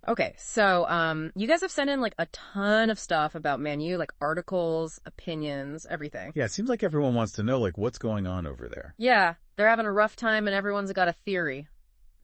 Okay, so you guys have sent in like a ton of stuff about Man U, like articles, opinions, everything. Yeah, it seems like everyone wants to know, like, what's going on over there. Yeah, they're having a rough time and everyone's got a theory.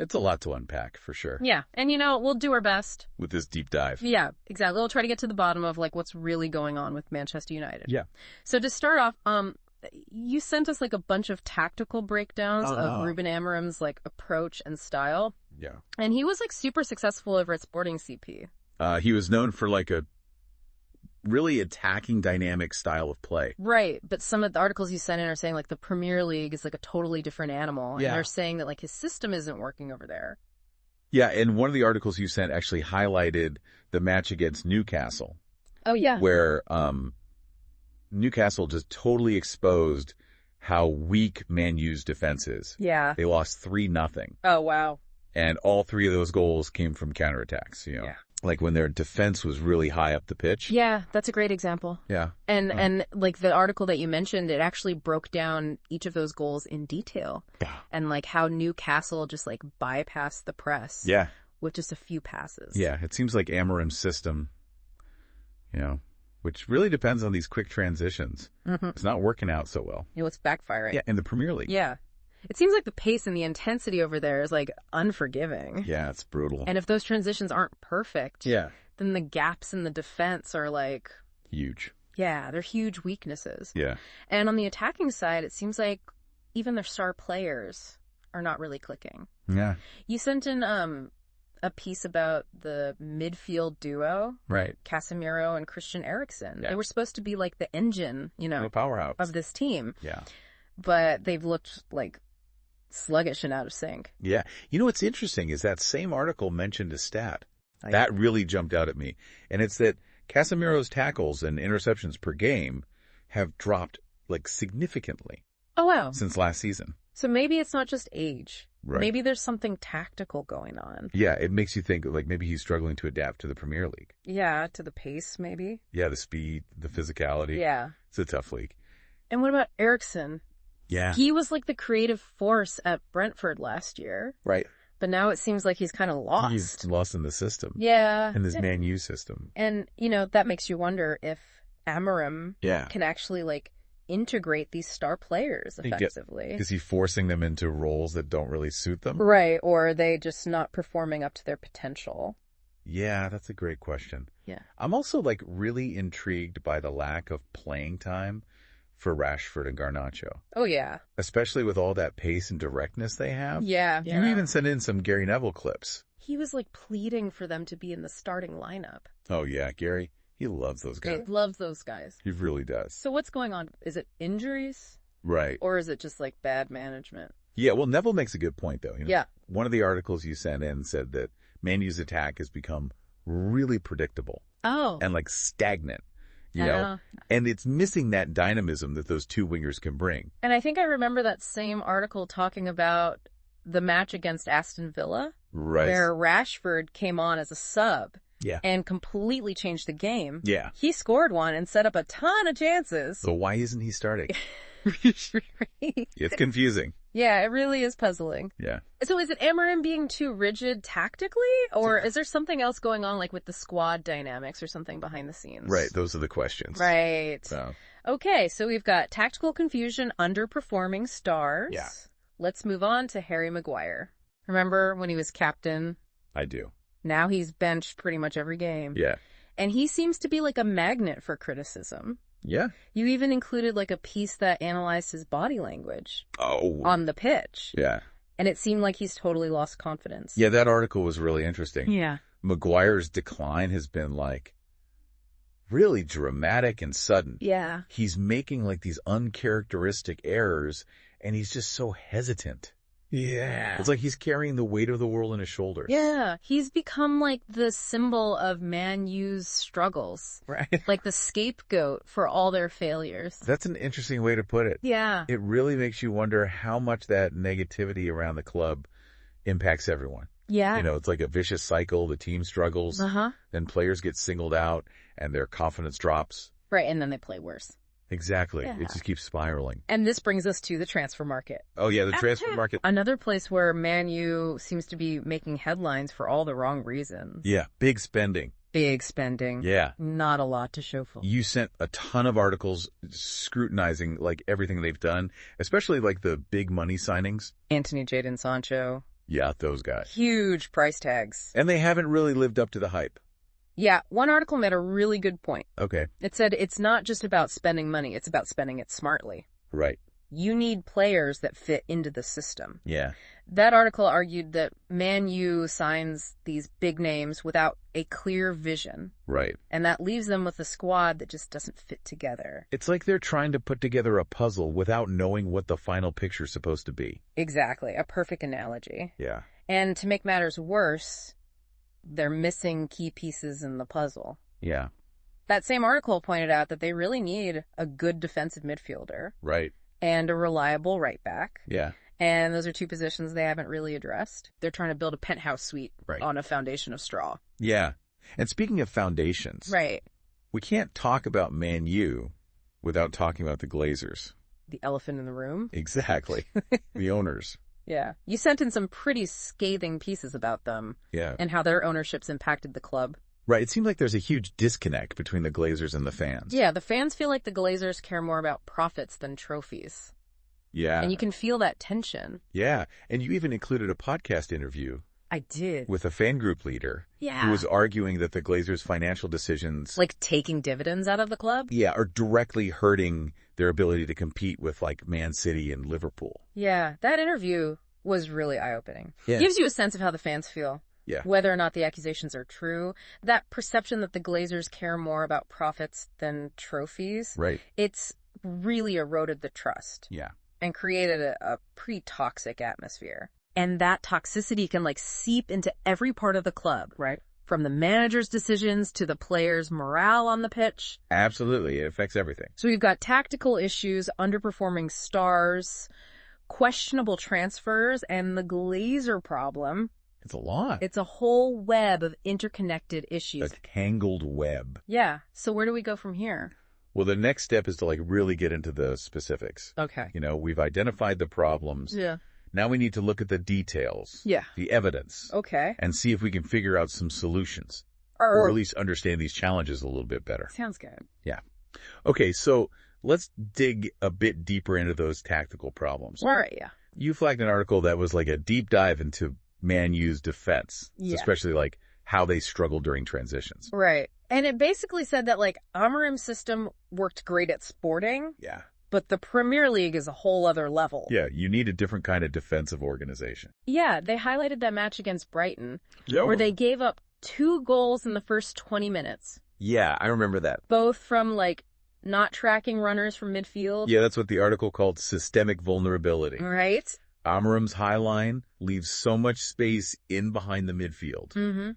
It's a lot to unpack, for sure. Yeah, and we'll do our best. With this deep dive. Yeah, exactly. We'll try to get to the bottom of like what's really going on with Manchester United. Yeah. So to start off, you sent us like a bunch of tactical breakdowns of Ruben Amorim's like approach and style. Yeah. And he was like super successful over at Sporting CP. He was known for like a really attacking dynamic style of play. Right. But some of the articles you sent in are saying like the Premier League is like a totally different animal. Yeah. And they're saying that like his system isn't working over there. Yeah. And one of the articles you sent actually highlighted the match against Newcastle. Oh, yeah. Where, Newcastle just totally exposed how weak Man U's defense is. Yeah. They lost 3-0. Oh, wow. And all 3 of those goals came from counterattacks, Yeah. Like when their defense was really high up the pitch. Yeah, that's a great example. Yeah. And like the article that you mentioned, it actually broke down each of those goals in detail. Yeah. And like how Newcastle just like bypassed the press. Yeah. With just a few passes. Yeah. It seems like Amorim's system, which really depends on these quick transitions. Mm-hmm. It's not working out so well. It's backfiring. Yeah, in the Premier League. Yeah. It seems like the pace and the intensity over there is like unforgiving. Yeah, it's brutal. And if those transitions aren't perfect, yeah, then the gaps in the defense are like huge. Yeah, they're huge weaknesses. Yeah. And on the attacking side, it seems like even their star players are not really clicking. Yeah. You sent in a piece about the midfield duo, right? Casemiro and Christian Eriksen. Yeah. They were supposed to be like the engine, the powerhouse of this team. Yeah. But they've looked like sluggish and out of sync. Yeah. What's interesting is that same article mentioned a stat. That really jumped out at me. And it's that Casemiro's tackles and interceptions per game have dropped like significantly. Oh, wow. Since last season. So maybe it's not just age. Right. Maybe there's something tactical going on. Yeah, it makes you think like maybe he's struggling to adapt to the Premier League. Yeah, to the pace maybe. Yeah, the speed, the physicality. Yeah. It's a tough league. And what about Eriksen? Yeah. He was like the creative force at Brentford last year. Right. But now it seems like he's kind of lost. He's lost in the system. Yeah. In this Man U system. And, that makes you wonder if Amorim can actually like integrate these star players effectively. Is he forcing them into roles that don't really suit them? Right. Or are they just not performing up to their potential? Yeah, that's a great question. Yeah. I'm also like really intrigued by the lack of playing time for Rashford and Garnacho. Oh, yeah. Especially with all that pace and directness they have. Yeah. You even sent in some Gary Neville clips. He was like pleading for them to be in the starting lineup. Oh, yeah. Gary, he loves those guys. He loves those guys. He really does. So what's going on? Is it injuries? Right. Or is it just like bad management? Yeah, well, Neville makes a good point, though. Yeah. One of the articles you sent in said that Man U's attack has become really predictable. Oh. And like stagnant. And it's missing that dynamism that those two wingers can bring. And I think I remember that same article talking about the match against Aston Villa. Right. Where Rashford came on as a sub. Yeah. And completely changed the game. Yeah. He scored one and set up a ton of chances. So why isn't he starting? It's confusing. Yeah, it really is puzzling. Yeah. So is it Amorim being too rigid tactically? Or is there something else going on like with the squad dynamics or something behind the scenes? Right. Those are the questions. Right. So. Okay, so we've got tactical confusion, underperforming stars. Yeah. Let's move on to Harry Maguire. Remember when he was captain? I do. Now he's benched pretty much every game. Yeah. And he seems to be like a magnet for criticism. Yeah. You even included like a piece that analyzed his body language. Oh. On the pitch. Yeah. And it seemed like he's totally lost confidence. Yeah, that article was really interesting. Yeah. Maguire's decline has been like really dramatic and sudden. Yeah. He's making like these uncharacteristic errors and he's just so hesitant. Yeah. It's like he's carrying the weight of the world on his shoulders. Yeah. He's become like the symbol of Man U's struggles. Right. Like the scapegoat for all their failures. That's an interesting way to put it. Yeah. It really makes you wonder how much that negativity around the club impacts everyone. Yeah. It's like a vicious cycle. The team struggles. Uh-huh. Then players get singled out and their confidence drops. Right. And then they play worse. Exactly. Yeah. It just keeps spiraling. And this brings us to the transfer market. Oh, yeah, the transfer market. Another place where Man U seems to be making headlines for all the wrong reasons. Yeah, big spending. Big spending. Yeah. Not a lot to show for. You sent a ton of articles scrutinizing, like, everything they've done, especially, like, the big money signings. Anthony Jadon Sancho. Yeah, those guys. Huge price tags. And they haven't really lived up to the hype. Yeah, one article made a really good point. Okay. It said it's not just about spending money, it's about spending it smartly. Right. You need players that fit into the system. Yeah. That article argued that Man U signs these big names without a clear vision. Right. And that leaves them with a squad that just doesn't fit together. It's like they're trying to put together a puzzle without knowing what the final picture's supposed to be. Exactly. A perfect analogy. Yeah. And to make matters worse, they're missing key pieces in the puzzle. Yeah. That same article pointed out that they really need a good defensive midfielder. Right. And a reliable right back. Yeah. And those are two positions they haven't really addressed. They're trying to build a penthouse suite on a foundation of straw. Yeah. And speaking of foundations. Right. We can't talk about Man U without talking about the Glazers. The elephant in the room. Exactly. The owners. Yeah. You sent in some pretty scathing pieces about them. Yeah. And how their ownership's impacted the club. Right. It seems like there's a huge disconnect between the Glazers and the fans. Yeah, the fans feel like the Glazers care more about profits than trophies. Yeah. And you can feel that tension. Yeah. And you even included a podcast interview. I did. With a fan group leader. Yeah. Who was arguing that the Glazers' financial decisions... Like taking dividends out of the club? Yeah, are directly hurting their ability to compete with, like, Man City and Liverpool. Yeah, that interview was really eye-opening. Yeah. Gives you a sense of how the fans feel. Yeah. Whether or not the accusations are true. That perception that the Glazers care more about profits than trophies. Right. It's really eroded the trust. Yeah. And created a pretty toxic atmosphere. And that toxicity can like seep into every part of the club. Right. From the manager's decisions to the players' morale on the pitch. Absolutely. It affects everything. So we've got tactical issues, underperforming stars, questionable transfers, and the Glazer problem. It's a lot. It's a whole web of interconnected issues. A tangled web. Yeah. So where do we go from here? Well, the next step is to like really get into the specifics. Okay. You know, we've identified the problems. Yeah. Now we need to look at the details. Yeah. The evidence. Okay. And see if we can figure out some solutions. Or at least understand these challenges a little bit better. Sounds good. Yeah. Okay, so let's dig a bit deeper into those tactical problems. All right, yeah. You flagged an article that was like a deep dive into Man U's defense, especially like how they struggled during transitions. Right. And it basically said that like Amorim's system worked great at Sporting. Yeah. But the Premier League is a whole other level. Yeah, you need a different kind of defensive organization. Yeah, they highlighted that match against Brighton where they gave up 2 goals in the first 20 minutes. Yeah, I remember that. Both from like not tracking runners from midfield. Yeah, that's what the article called systemic vulnerability. Right. Amorim's high line leaves so much space in behind the midfield. Mm-hmm.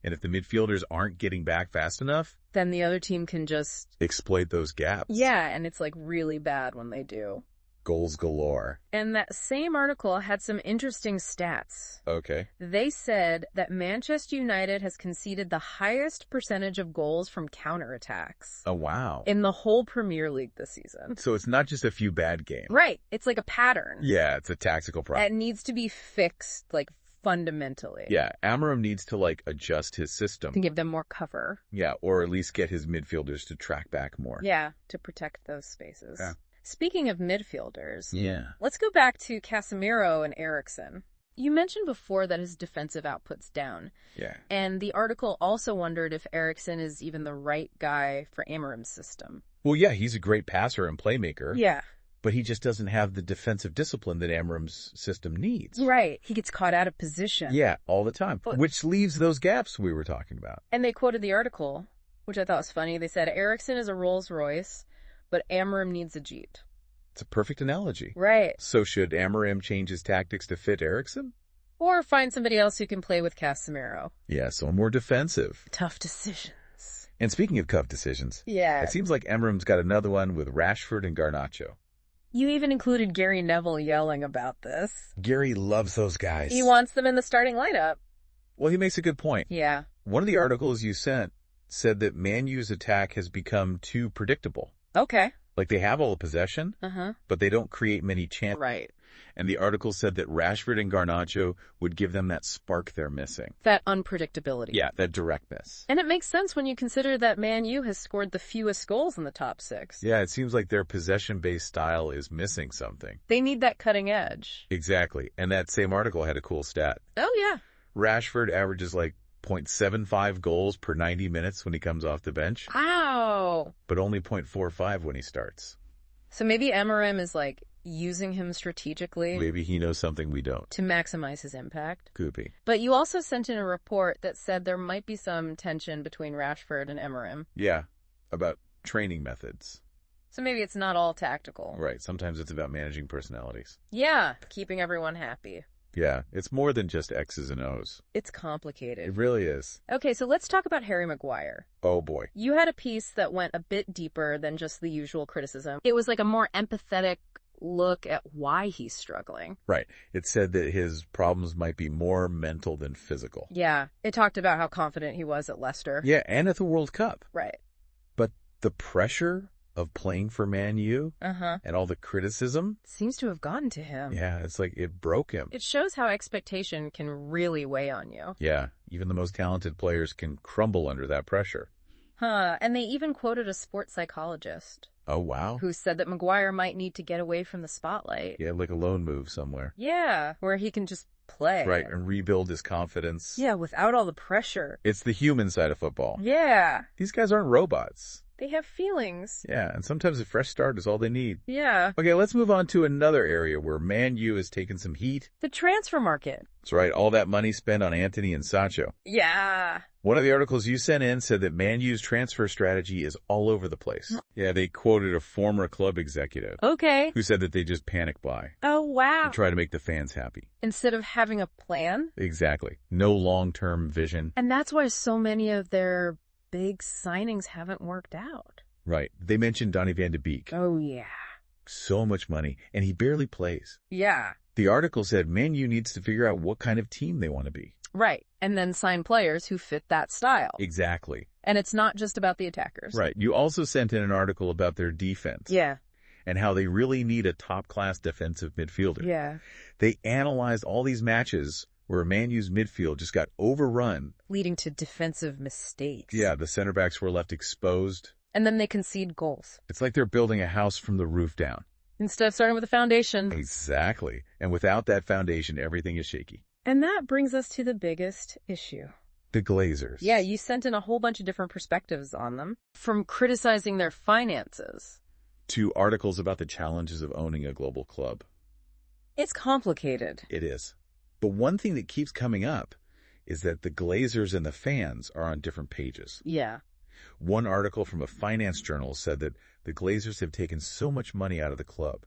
And if the midfielders aren't getting back fast enough, then the other team can just exploit those gaps. Yeah, and it's like really bad when they do. Goals galore. And that same article had some interesting stats. Okay. They said that Manchester United has conceded the highest percentage of goals from counterattacks. Oh, wow. In the whole Premier League this season. So it's not just a few bad games. Right. It's like a pattern. Yeah, it's a tactical problem. It needs to be fixed, like, fundamentally. Yeah, Amorim needs to, like, adjust his system. To give them more cover. Yeah, or at least get his midfielders to track back more. Yeah, to protect those spaces. Yeah. Speaking of midfielders, let's go back to Casemiro and Eriksen. You mentioned before that his defensive output's down. Yeah. And the article also wondered if Eriksen is even the right guy for Amorim's system. Well, yeah, he's a great passer and playmaker. Yeah. But he just doesn't have the defensive discipline that Amorim's system needs. Right. He gets caught out of position. Yeah, all the time. Which leaves those gaps we were talking about. And they quoted the article, which I thought was funny. They said, Eriksen is a Rolls Royce, but Amorim needs a Jeep. It's a perfect analogy. Right. So should Amorim change his tactics to fit Eriksen? Or find somebody else who can play with Casemiro. Yeah, so more defensive. Tough decisions. And speaking of tough decisions, it seems like Amorim's got another one with Rashford and Garnacho. You even included Gary Neville yelling about this. Gary loves those guys. He wants them in the starting lineup. Well, he makes a good point. Yeah. One of the articles you sent said that Man U's attack has become too predictable. Okay. Like, they have all the possession, but they don't create many chances. Right. And the article said that Rashford and Garnacho would give them that spark they're missing. That unpredictability. Yeah, that directness. And it makes sense when you consider that Man U has scored the fewest goals in the top 6. Yeah, it seems like their possession-based style is missing something. They need that cutting edge. Exactly. And that same article had a cool stat. Oh, yeah. Rashford averages like 0.75 goals per 90 minutes when he comes off the bench. Wow. But only 0.45 when he starts. So maybe Amorim is like using him strategically. Maybe he knows something we don't. To maximize his impact. Could be. But you also sent in a report that said there might be some tension between Rashford and Amorim. Yeah, about training methods. So maybe it's not all tactical. Right, sometimes it's about managing personalities. Yeah, keeping everyone happy. Yeah, it's more than just X's and O's. It's complicated. It really is. Okay, so let's talk about Harry Maguire. Oh boy. You had a piece that went a bit deeper than just the usual criticism. It was like a more empathetic look at why he's struggling. Right. It said that his problems might be more mental than physical. Yeah, it talked about how confident he was at Leicester. Yeah, and at the World Cup. Right. But the pressure of playing for Man U and all the criticism seems to have gotten to him. Yeah, it's like it broke him. It shows how expectation can really weigh on you. Yeah, even the most talented players can crumble under that pressure. And they even quoted a sports psychologist. Oh, wow. Who said that Maguire might need to get away from the spotlight. Yeah, like a lone move somewhere. Yeah, where he can just play. Right, and rebuild his confidence. Yeah, without all the pressure. It's the human side of football. Yeah. These guys aren't robots. They have feelings. Yeah, and sometimes a fresh start is all they need. Yeah. Okay, let's move on to another area where Man U has taken some heat. The transfer market. That's right, all that money spent on Anthony and Sancho. Yeah. One of the articles you sent in said that Man U's transfer strategy is all over the place. Yeah, they quoted a former club executive. Okay. Who said that they just panic buy. Oh, wow. And try to make the fans happy. Instead of having a plan? Exactly. No long-term vision. And that's why so many of their big signings haven't worked out. Right. They mentioned Donny van de Beek. Oh, yeah. So much money, and he barely plays. Yeah. The article said Man U needs to figure out what kind of team they want to be. Right. And then sign players who fit that style. Exactly. And it's not just about the attackers. Right. You also sent in an article about their defense. Yeah. And how they really need a top-class defensive midfielder. Yeah. They analyzed all these matches where Man U's midfield just got overrun. Leading to defensive mistakes. Yeah, the center backs were left exposed. And then they concede goals. It's like they're building a house from the roof down. Instead of starting with a foundation. Exactly. And without that foundation, everything is shaky. And that brings us to the biggest issue. The Glazers. Yeah, you sent in a whole bunch of different perspectives on them. From criticizing their finances. To articles about the challenges of owning a global club. It's complicated. It is. But one thing that keeps coming up is that the Glazers and the fans are on different pages. Yeah. One article from a finance journal said that the Glazers have taken so much money out of the club.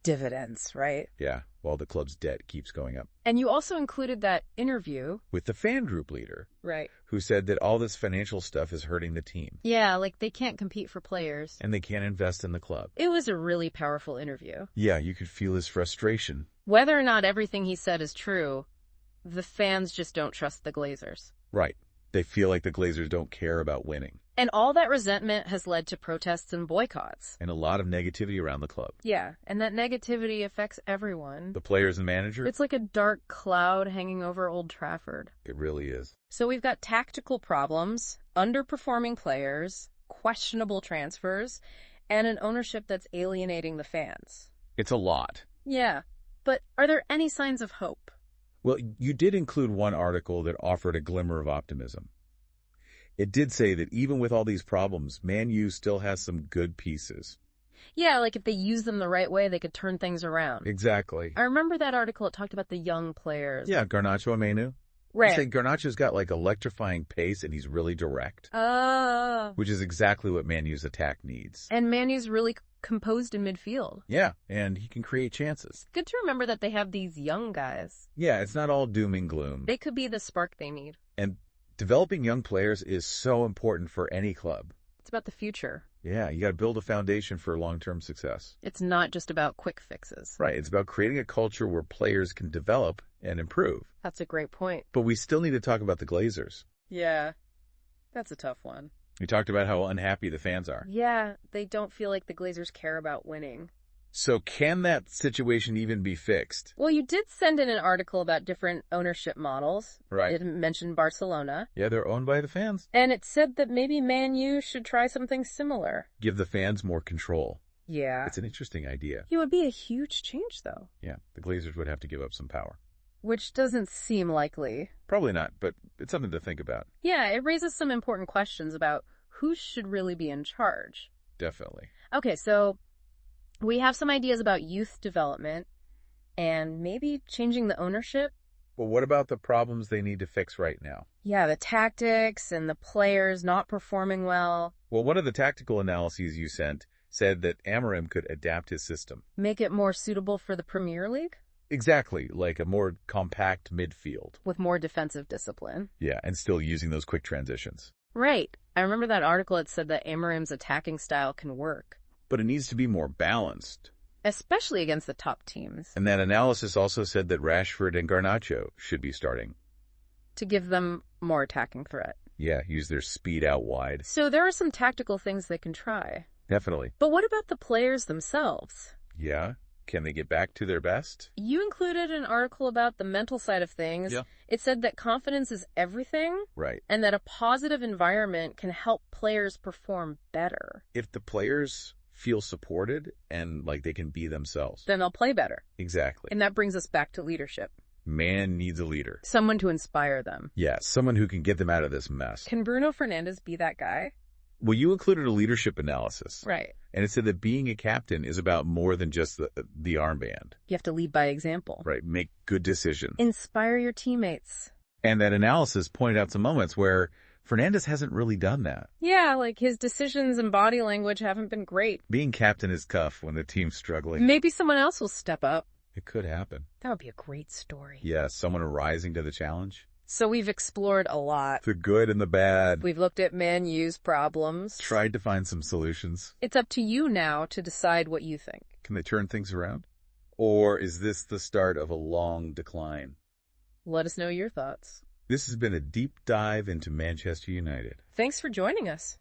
Dividends, right? Yeah, while the club's debt keeps going up. And you also included that interview. With the fan group leader. Right. Who said that all this financial stuff is hurting the team. Yeah, like they can't compete for players. And they can't invest in the club. It was a really powerful interview. Yeah, you could feel his frustration. Whether or not everything he said is true, the fans just don't trust the Glazers. Right. They feel like the Glazers don't care about winning. And all that resentment has led to protests and boycotts. And a lot of negativity around the club. Yeah, and that negativity affects everyone. The players and manager. It's like a dark cloud hanging over Old Trafford. It really is. So we've got tactical problems, underperforming players, questionable transfers, and an ownership that's alienating the fans. It's a lot. Yeah, but are there any signs of hope? Well, you did include one article that offered a glimmer of optimism. It did say that even with all these problems, Man U still has some good pieces. Yeah, like if they use them the right way, they could turn things around. Exactly. I remember that article, it talked about the young players. Yeah, Garnacho and Menu. Right. I think Garnacho's got like electrifying pace and he's really direct. Oh. Which is exactly what Man U's attack needs. And Man U's really composed in midfield. Yeah, and he can create chances. Good to remember that they have these young guys. Yeah, it's not all doom and gloom. They could be the spark they need. And developing young players is so important for any club. It's about the future. Yeah, you got to build a foundation for long-term success. It's not just about quick fixes. Right, it's about creating a culture where players can develop and improve. That's a great point. But we still need to talk about the Glazers. Yeah, that's a tough one. We talked about how unhappy the fans are. Yeah, they don't feel like the Glazers care about winning. So can that situation even be fixed? Well, you did send in an article about different ownership models. Right. It mentioned Barcelona. Yeah, they're owned by the fans. And it said that maybe Man U should try something similar. Give the fans more control. Yeah. It's an interesting idea. It would be a huge change, though. Yeah, the Glazers would have to give up some power. Which doesn't seem likely. Probably not, but it's something to think about. Yeah, it raises some important questions about who should really be in charge. Definitely. Okay, so we have some ideas about youth development and maybe changing the ownership. Well, what about the problems they need to fix right now? Yeah, the tactics and the players not performing well. Well, one of the tactical analyses you sent said that Amorim could adapt his system. Make it more suitable for the Premier League? Exactly, like a more compact midfield. With more defensive discipline. Yeah, and still using those quick transitions. Right. I remember that article. It said that Amorim's attacking style can work. But it needs to be more balanced. Especially against the top teams. And that analysis also said that Rashford and Garnacho should be starting. To give them more attacking threat. Yeah, use their speed out wide. So there are some tactical things they can try. Definitely. But what about the players themselves? Yeah? Can they get back to their best? You included an article about the mental side of things. Yeah. It said that confidence is everything. Right. And that a positive environment can help players perform better. If the players feel supported and like they can be themselves, then they'll play better. Exactly. And that brings us back to leadership. Man needs a leader. Someone to inspire them. Yeah, someone who can get them out of this mess. Can Bruno Fernandes be that guy? Well, you included a leadership analysis. Right. And it said that being a captain is about more than just the armband. You have to lead by example. Right. Make good decisions. Inspire your teammates. And that analysis pointed out some moments where Fernandes hasn't really done that. Yeah, like his decisions and body language haven't been great. Being captain is tough when the team's struggling. Maybe someone else will step up. It could happen. That would be a great story. Yeah, someone rising to the challenge. So we've explored a lot. The good and the bad. We've looked at Man U's problems. Tried to find some solutions. It's up to you now to decide what you think. Can they turn things around? Or is this the start of a long decline? Let us know your thoughts. This has been a deep dive into Manchester United. Thanks for joining us.